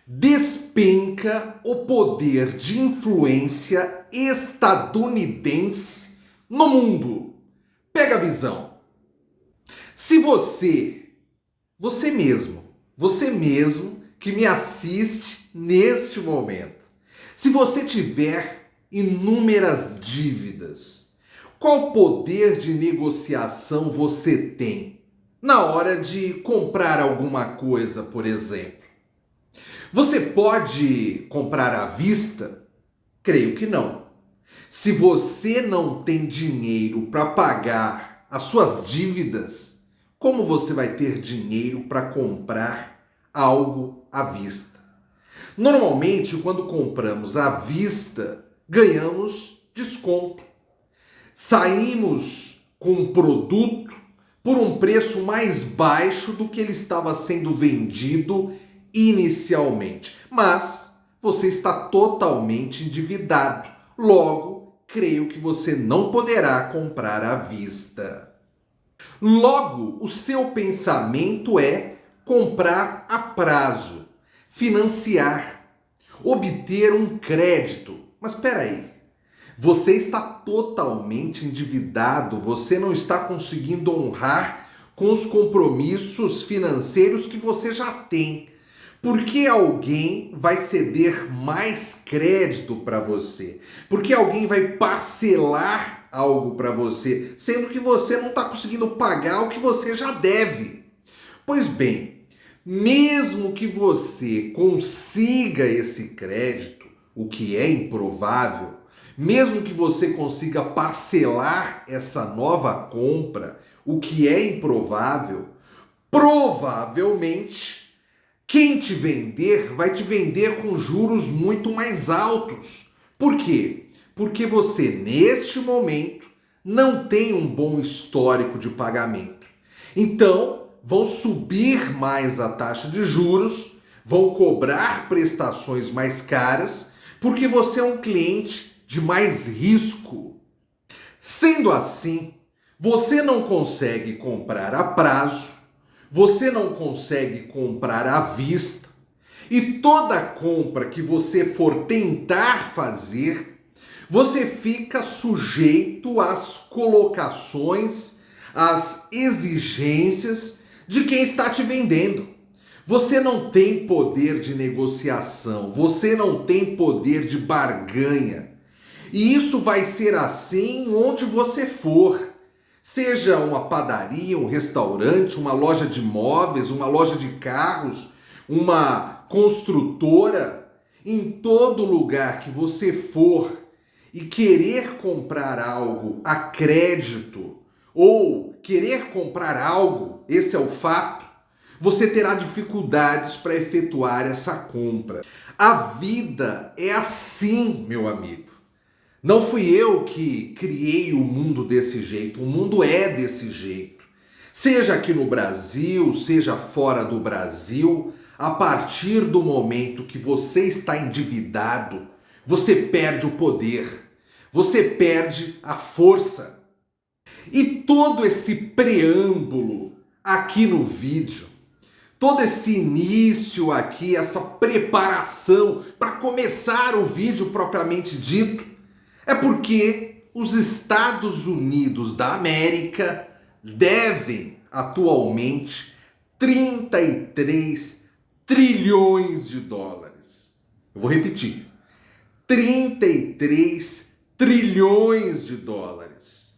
Despenca o poder de influência estadunidense no mundo. Pega a visão. Se você mesmo que me assiste neste momento, se você tiver inúmeras dívidas, qual poder de negociação você tem na hora de comprar alguma coisa, por exemplo? Você pode comprar à vista? Creio que não. Se você não tem dinheiro para pagar as suas dívidas, como você vai ter dinheiro para comprar algo à vista? Normalmente, quando compramos à vista, ganhamos desconto. Saímos com um produto por um preço mais baixo do que ele estava sendo vendido inicialmente. Mas você está totalmente endividado. Logo, creio que você não poderá comprar à vista. Logo, o seu pensamento é comprar a prazo, financiar, obter um crédito. Mas espera aí. Você está totalmente endividado, você não está conseguindo honrar com os compromissos financeiros que você já tem. Por que alguém vai ceder mais crédito para você? Por que alguém vai parcelar algo para você, sendo que você não está conseguindo pagar o que você já deve? Pois bem, mesmo que você consiga esse crédito, o que é improvável, mesmo que você consiga parcelar essa nova compra, o que é improvável, provavelmente quem te vender vai te vender com juros muito mais altos. Por quê? Porque você, neste momento, não tem um bom histórico de pagamento. Então, vão subir mais a taxa de juros, vão cobrar prestações mais caras, porque você é um cliente de mais risco. Sendo assim, você não consegue comprar a prazo, você não consegue comprar à vista, e toda compra que você for tentar fazer, você fica sujeito às colocações, às exigências de quem está te vendendo. Você não tem poder de negociação, você não tem poder de barganha. E isso vai ser assim onde você for. Seja uma padaria, um restaurante, uma loja de móveis, uma loja de carros, uma construtora. Em todo lugar que você for e querer comprar algo a crédito ou querer comprar algo, esse é o fato, você terá dificuldades para efetuar essa compra. A vida é assim, meu amigo. Não fui eu que criei o mundo desse jeito, o mundo é desse jeito. Seja aqui no Brasil, seja fora do Brasil, a partir do momento que você está endividado, você perde o poder, você perde a força. E todo esse preâmbulo aqui no vídeo, todo esse início aqui, essa preparação para começar o vídeo propriamente dito, é porque os Estados Unidos da América devem atualmente 33 trilhões de dólares. Eu vou repetir. 33 trilhões de dólares.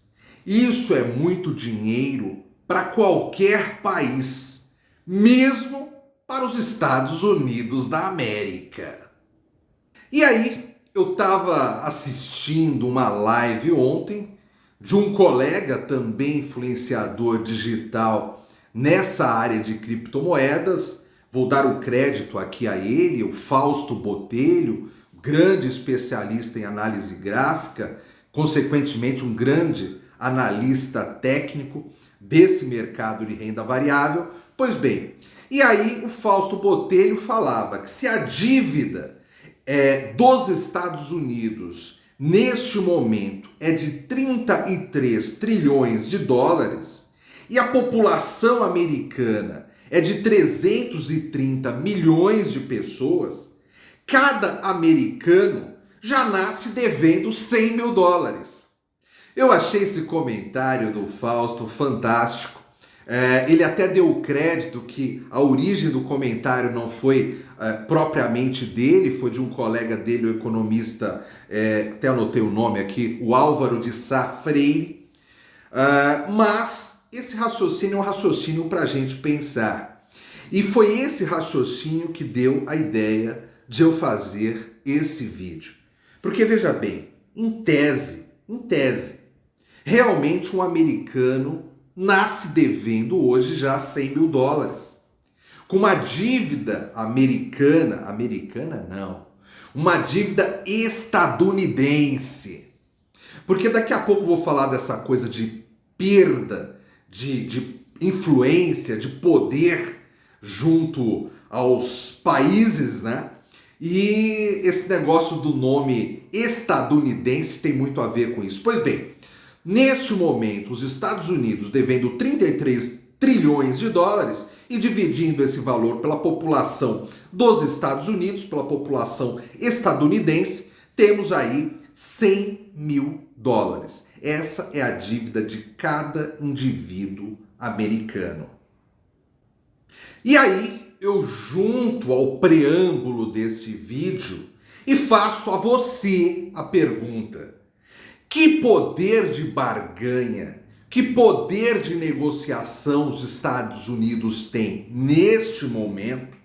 Isso é muito dinheiro para qualquer país, mesmo para os Estados Unidos da América. E aí, eu estava assistindo uma live ontem de um colega também influenciador digital nessa área de criptomoedas. Vou dar o crédito aqui a ele, o Fausto Botelho, grande especialista em análise gráfica, consequentemente um grande analista técnico desse mercado de renda variável. Pois bem, e aí o Fausto Botelho falava que se a dívida dos Estados Unidos, neste momento, é de 33 trilhões de dólares e a população americana é de 330 milhões de pessoas, cada americano já nasce devendo 100 mil dólares. Eu achei esse comentário do Fausto fantástico. Ele até deu crédito que a origem do comentário não foi propriamente dele, foi de um colega dele, o economista, até anotei o nome aqui, o Álvaro de Sá Freire. Mas esse raciocínio é um raciocínio para a gente pensar. E foi esse raciocínio que deu a ideia de eu fazer esse vídeo. Porque veja bem, em tese, realmente um americano nasce devendo hoje já 100 mil dólares. Com uma dívida americana não, uma dívida estadunidense. Porque daqui a pouco eu vou falar dessa coisa de perda de influência, de poder junto aos países, né? E esse negócio do nome estadunidense tem muito a ver com isso. Pois bem, neste momento, os Estados Unidos devendo 33 trilhões de dólares e dividindo esse valor pela população dos Estados Unidos, pela população estadunidense, temos aí 100 mil dólares. Essa é a dívida de cada indivíduo americano. E aí, eu junto ao preâmbulo desse vídeo e faço a você a pergunta: que poder de barganha, que poder de negociação os Estados Unidos têm neste momento,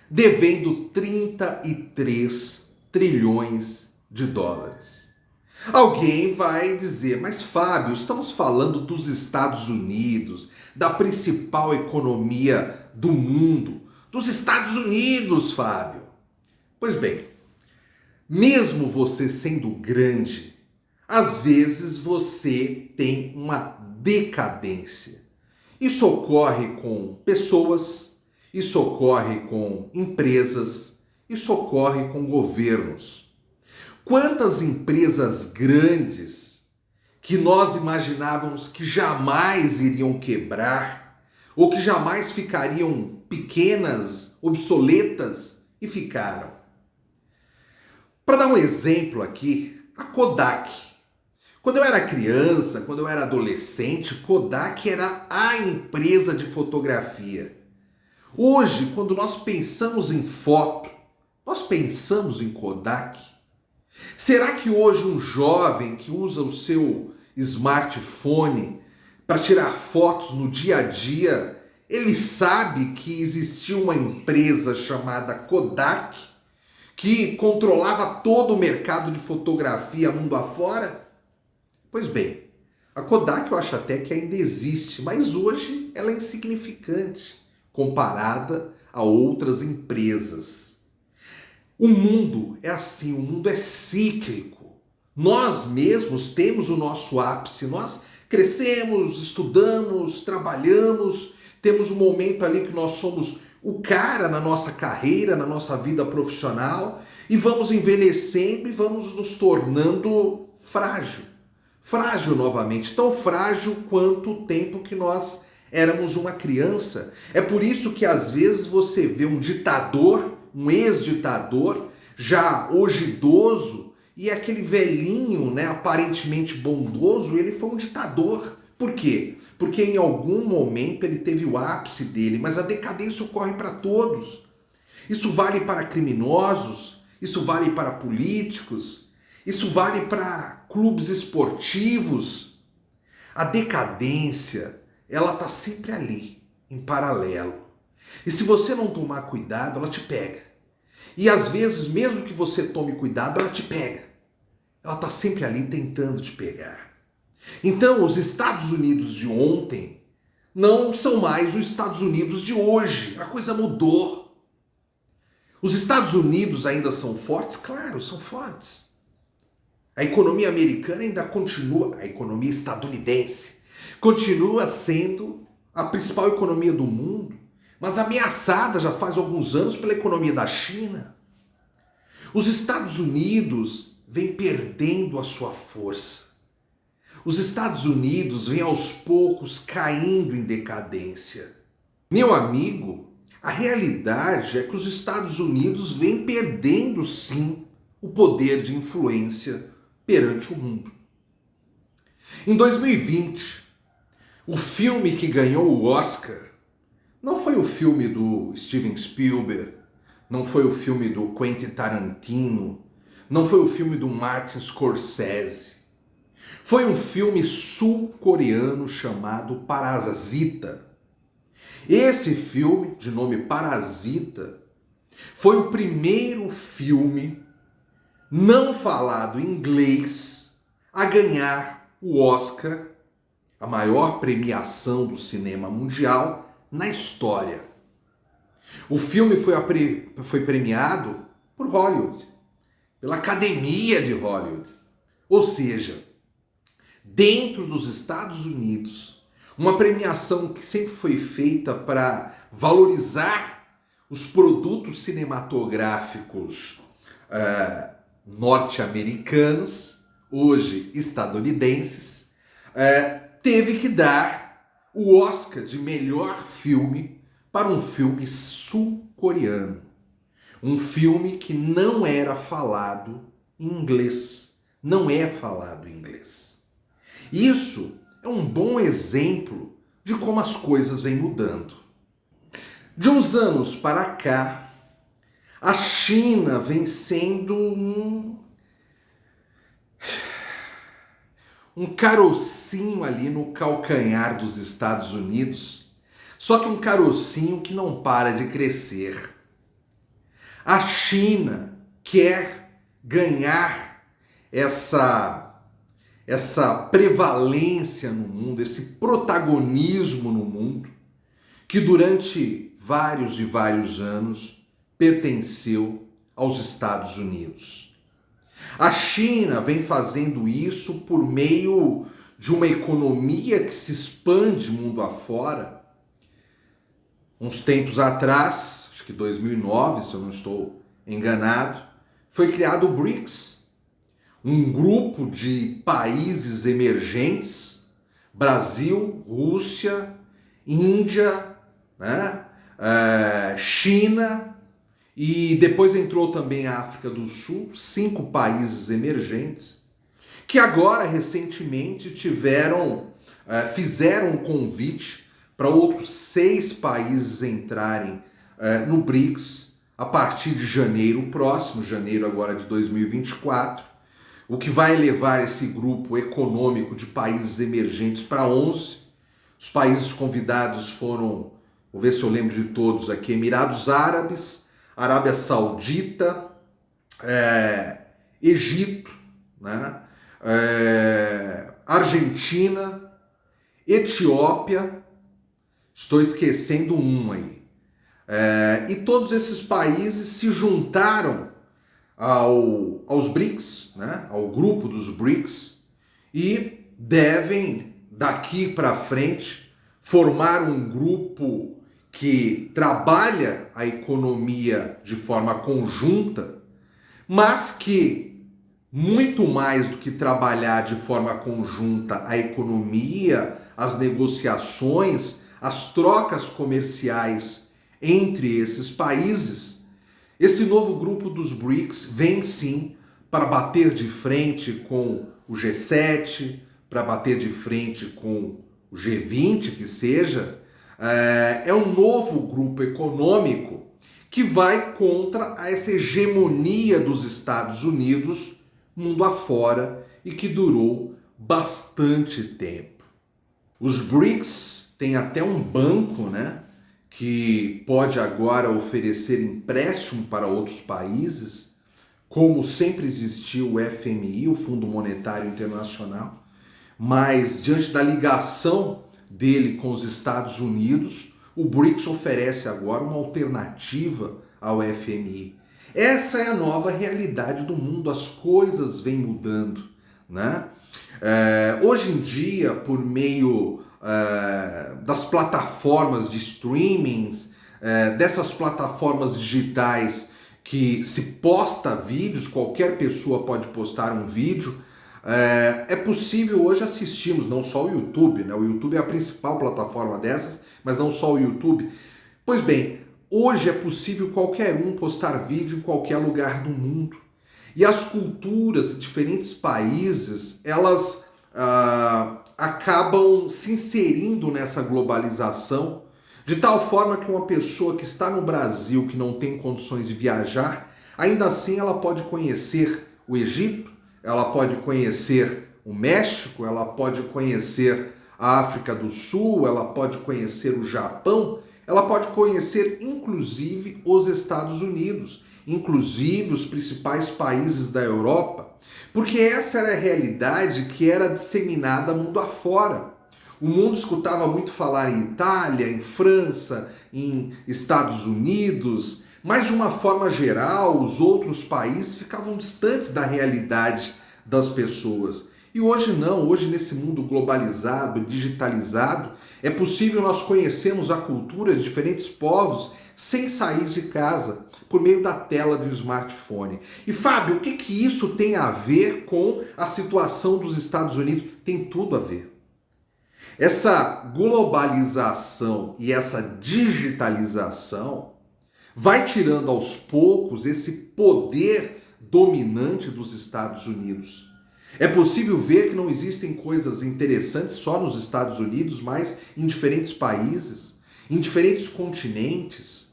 devendo 33 trilhões de dólares? Alguém vai dizer, mas Fábio, estamos falando dos Estados Unidos, da principal economia do mundo, dos Estados Unidos, Fábio. Pois bem, mesmo você sendo grande, às vezes você tem uma decadência. Isso ocorre com pessoas, isso ocorre com empresas, isso ocorre com governos. Quantas empresas grandes que nós imaginávamos que jamais iriam quebrar ou que jamais ficariam pequenas, obsoletas e ficaram. Para dar um exemplo aqui, a Kodak. Quando eu era criança, quando eu era adolescente, Kodak era a empresa de fotografia. Hoje, quando nós pensamos em foto, nós pensamos em Kodak. Será que hoje um jovem que usa o seu smartphone para tirar fotos no dia a dia, ele sabe que existia uma empresa chamada Kodak que controlava todo o mercado de fotografia mundo afora? Pois bem, a Kodak eu acho até que ainda existe, mas hoje ela é insignificante comparada a outras empresas. O mundo é assim, o mundo é cíclico. Nós mesmos temos o nosso ápice, nós crescemos, estudamos, trabalhamos, temos um momento ali que nós somos o cara na nossa carreira, na nossa vida profissional, e vamos envelhecendo e vamos nos tornando frágil. Frágil novamente, tão frágil quanto o tempo que nós éramos uma criança. É por isso que às vezes você vê um ditador, um ex-ditador, já hoje idoso, e aquele velhinho, né, aparentemente bondoso, ele foi um ditador. Por quê? Porque em algum momento ele teve o ápice dele, mas a decadência ocorre para todos. Isso vale para criminosos, isso vale para políticos, isso vale para clubes esportivos. A decadência, ela está sempre ali, em paralelo. E se você não tomar cuidado, ela te pega. E às vezes, mesmo que você tome cuidado, ela te pega. Ela está sempre ali tentando te pegar. Então, os Estados Unidos de ontem não são mais os Estados Unidos de hoje. A coisa mudou. Os Estados Unidos ainda são fortes? Claro, são fortes. A economia americana ainda continua, a economia estadunidense, continua sendo a principal economia do mundo, mas ameaçada já faz alguns anos pela economia da China. Os Estados Unidos vêm perdendo a sua força. Os Estados Unidos vêm aos poucos caindo em decadência. Meu amigo, a realidade é que os Estados Unidos vêm perdendo sim o poder de influência perante o mundo. Em 2020, o filme que ganhou o Oscar não foi o filme do Steven Spielberg, não foi o filme do Quentin Tarantino, não foi o filme do Martin Scorsese. Foi um filme sul-coreano chamado Parasita. Esse filme, de nome Parasita, foi o primeiro filme não falado em inglês a ganhar o Oscar, a maior premiação do cinema mundial na história. O filme foi premiado por Hollywood, pela Academia de Hollywood. Ou seja, dentro dos Estados Unidos, uma premiação que sempre foi feita para valorizar os produtos cinematográficos norte-americanos, hoje estadunidenses, teve que dar o Oscar de melhor filme para um filme sul-coreano. Um filme que não era falado em inglês. Não é falado em inglês. Isso é um bom exemplo de como as coisas vêm mudando. De uns anos para cá, a China vem sendo um carocinho ali no calcanhar dos Estados Unidos, só que um carocinho que não para de crescer. A China quer ganhar essa prevalência no mundo, esse protagonismo no mundo, que durante vários e vários anos pertenceu aos Estados Unidos. A China vem fazendo isso por meio de uma economia que se expande mundo afora. Uns tempos atrás, acho que 2009, se eu não estou enganado, foi criado o BRICS, um grupo de países emergentes, Brasil, Rússia, Índia, né? China, e depois entrou também a África do Sul, 5 países emergentes, que agora recentemente fizeram um convite para outros 6 países entrarem no BRICS a partir de janeiro próximo, janeiro agora de 2024, o que vai levar esse grupo econômico de países emergentes para 11. Os países convidados foram, vou ver se eu lembro de todos aqui, Emirados Árabes, Arábia Saudita, Egito, né? Argentina, Etiópia, estou esquecendo um aí. E todos esses países se juntaram aos BRICS, né? Ao grupo dos BRICS, e devem, daqui para frente, formar um grupo que trabalha a economia de forma conjunta, mas que, muito mais do que trabalhar de forma conjunta a economia, as negociações, as trocas comerciais entre esses países, esse novo grupo dos BRICS vem sim para bater de frente com o G7, para bater de frente com o G20, que seja. É um novo grupo econômico que vai contra essa hegemonia dos Estados Unidos mundo afora e que durou bastante tempo. Os BRICS têm até um banco, né, que pode agora oferecer empréstimo para outros países, como sempre existiu o FMI, o Fundo Monetário Internacional, mas diante da ligação dele com os Estados Unidos, o BRICS oferece agora uma alternativa ao FMI. Essa é a nova realidade do mundo, as coisas vêm mudando, né? Hoje em dia, por meio das plataformas de streamings, dessas plataformas digitais que se posta vídeos, qualquer pessoa pode postar um vídeo, é possível hoje assistirmos, não só o YouTube, né? O YouTube é a principal plataforma dessas, mas não só o YouTube. Pois bem, hoje é possível qualquer um postar vídeo em qualquer lugar do mundo. E as culturas de diferentes países, elas acabam se inserindo nessa globalização, de tal forma que uma pessoa que está no Brasil, que não tem condições de viajar, ainda assim ela pode conhecer o Egito, ela pode conhecer o México, ela pode conhecer a África do Sul, ela pode conhecer o Japão, ela pode conhecer inclusive os Estados Unidos, inclusive os principais países da Europa, porque essa era a realidade que era disseminada mundo afora. O mundo escutava muito falar em Itália, em França, em Estados Unidos, mas de uma forma geral, os outros países ficavam distantes da realidade das pessoas. E hoje não, hoje nesse mundo globalizado, digitalizado, é possível nós conhecermos a cultura de diferentes povos sem sair de casa, por meio da tela de um smartphone. E Fábio, o que isso tem a ver com a situação dos Estados Unidos? Tem tudo a ver. Essa globalização e essa digitalização vai tirando aos poucos esse poder dominante dos Estados Unidos. É possível ver que não existem coisas interessantes só nos Estados Unidos, mas em diferentes países, em diferentes continentes.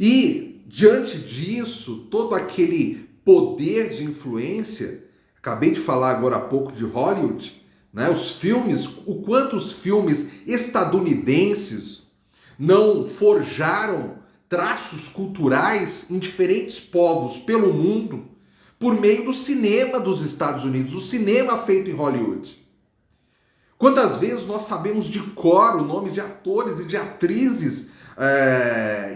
E, diante disso, todo aquele poder de influência, acabei de falar agora há pouco de Hollywood, né? Os filmes, o quanto os filmes estadunidenses não forjaram traços culturais em diferentes povos pelo mundo por meio do cinema dos Estados Unidos, o cinema feito em Hollywood. Quantas vezes nós sabemos de cor o nome de atores e de atrizes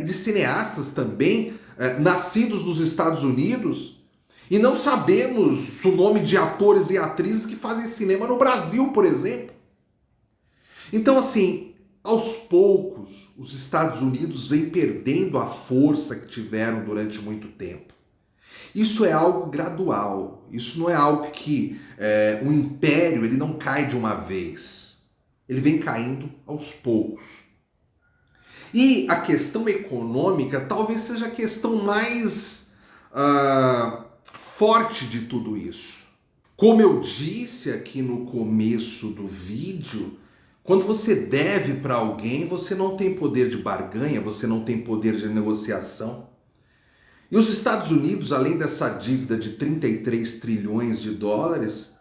e de cineastas também nascidos nos Estados Unidos e não sabemos o nome de atores e atrizes que fazem cinema no Brasil, por exemplo. Então, assim, aos poucos, os Estados Unidos vêm perdendo a força que tiveram durante muito tempo. Isso é algo gradual, isso não é algo que um império ele não cai de uma vez, ele vem caindo aos poucos. E a questão econômica talvez seja a questão mais forte de tudo isso. Como eu disse aqui no começo do vídeo, quando você deve para alguém, você não tem poder de barganha, você não tem poder de negociação. E os Estados Unidos, além dessa dívida de 33 trilhões de dólares,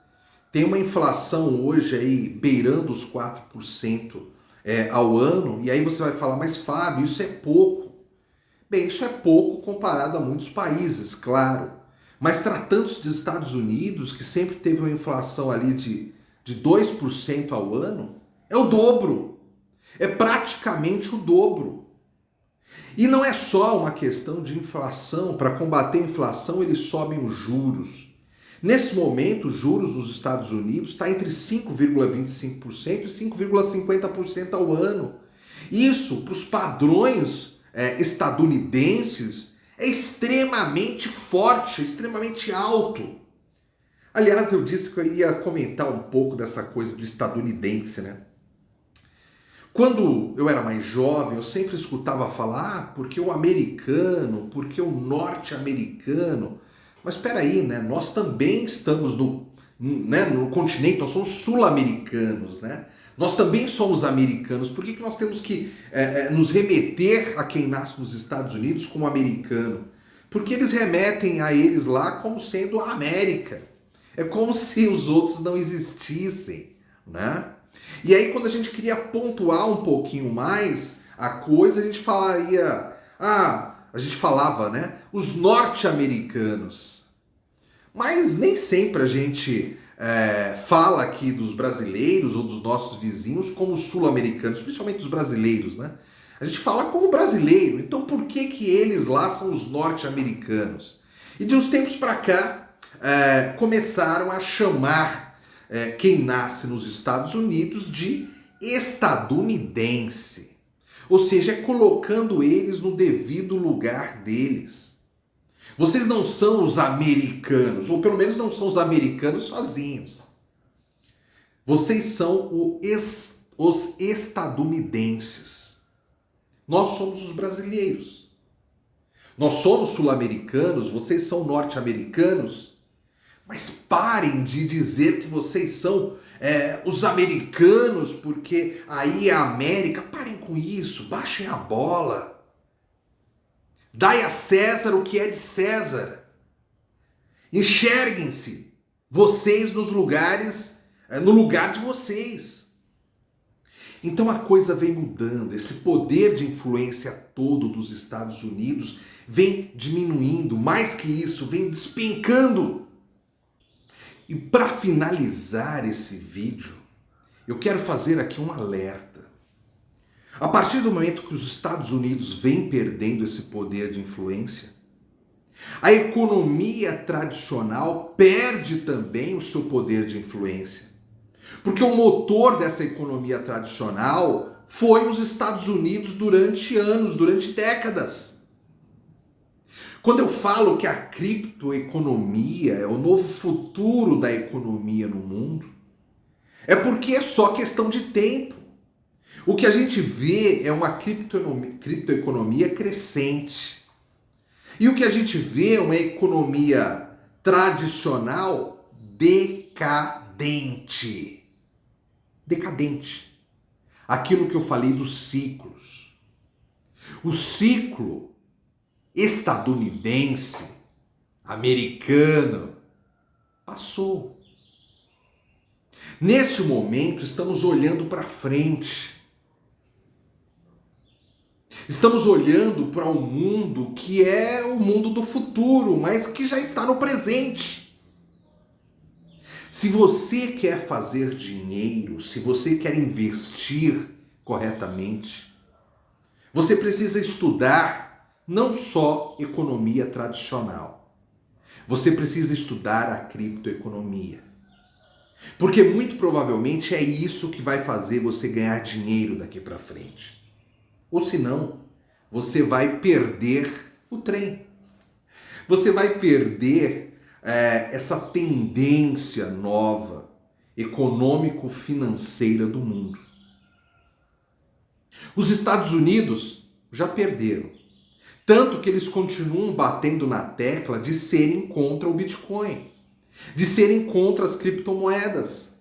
tem uma inflação hoje aí beirando os 4% ao ano. E aí você vai falar, mas Fábio, isso é pouco. Bem, isso é pouco comparado a muitos países, claro. Mas tratando-se dos Estados Unidos, que sempre teve uma inflação ali de 2% ao ano, é o dobro. É praticamente o dobro. E não é só uma questão de inflação. Para combater a inflação, eles sobem os juros. Nesse momento, os juros nos Estados Unidos está entre 5,25% e 5,50% ao ano. Isso, para os padrões estadunidenses, é extremamente forte, extremamente alto. Aliás, eu disse que eu ia comentar um pouco dessa coisa do estadunidense, né? Quando eu era mais jovem, eu sempre escutava falar, porque o americano, porque o norte-americano. Mas espera aí, né? Nós também estamos no continente, nós somos sul-americanos, né? Nós também somos americanos. Por que nós temos que nos remeter a quem nasce nos Estados Unidos como americano? Porque eles remetem a eles lá como sendo a América. É como se os outros não existissem, né? E aí, quando a gente queria pontuar um pouquinho mais a coisa, a gente falava, né? Os norte-americanos. Mas nem sempre a gente fala aqui dos brasileiros ou dos nossos vizinhos como sul-americanos, principalmente dos brasileiros, né? A gente fala como brasileiro. Então, por que eles lá são os norte-americanos? E de uns tempos para cá, começaram a chamar quem nasce nos Estados Unidos de estadunidense. Ou seja, é colocando eles no devido lugar deles. Vocês não são os americanos, ou pelo menos não são os americanos sozinhos. Vocês são os estadunidenses. Nós somos os brasileiros. Nós somos sul-americanos, vocês são norte-americanos. Mas parem de dizer que vocês são os americanos, porque aí é a América. Parem com isso, baixem a bola. Dai a César o que é de César. Enxerguem-se, vocês nos lugares, no lugar de vocês. Então a coisa vem mudando, esse poder de influência todo dos Estados Unidos vem diminuindo, mais que isso, vem despencando. E para finalizar esse vídeo, eu quero fazer aqui um alerta. A partir do momento que os Estados Unidos vêm perdendo esse poder de influência, a economia tradicional perde também o seu poder de influência. Porque o motor dessa economia tradicional foi os Estados Unidos durante anos, durante décadas. Quando eu falo que a criptoeconomia é o novo futuro da economia no mundo, é porque é só questão de tempo. O que a gente vê é uma criptoeconomia crescente. E o que a gente vê é uma economia tradicional decadente. Decadente. Aquilo que eu falei dos ciclos. O ciclo estadunidense, americano, passou. Neste momento, estamos olhando para frente. Estamos olhando para um mundo que é o mundo do futuro, mas que já está no presente. Se você quer fazer dinheiro, se você quer investir corretamente, você precisa estudar não só economia tradicional. Você precisa estudar a criptoeconomia. Porque muito provavelmente é isso que vai fazer você ganhar dinheiro daqui para frente. Ou senão, você vai perder o trem. Você vai perder essa tendência nova econômico-financeira do mundo. Os Estados Unidos já perderam. Tanto que eles continuam batendo na tecla de serem contra o Bitcoin, de serem contra as criptomoedas.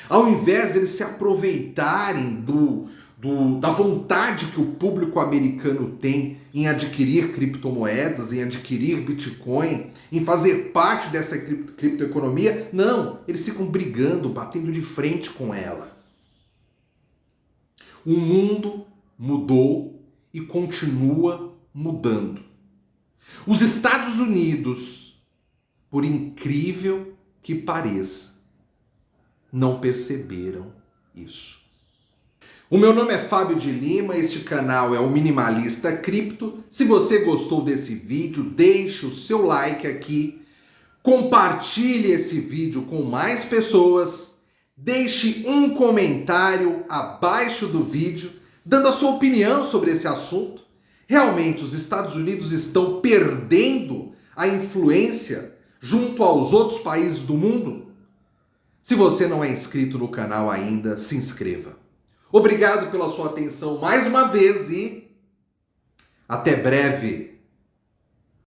Ao invés de eles se aproveitarem da vontade que o público americano tem em adquirir criptomoedas, em adquirir Bitcoin, em fazer parte dessa criptoeconomia, não, eles ficam brigando, batendo de frente com ela. O mundo mudou e continua mudando. Os Estados Unidos, por incrível que pareça, não perceberam isso. O meu nome é Fábio de Lima, este canal é o Minimalista Cripto. Se você gostou desse vídeo, deixe o seu like aqui, compartilhe esse vídeo com mais pessoas, deixe um comentário abaixo do vídeo, dando a sua opinião sobre esse assunto. Realmente, os Estados Unidos estão perdendo a influência junto aos outros países do mundo? Se você não é inscrito no canal ainda, se inscreva. Obrigado pela sua atenção mais uma vez e até breve!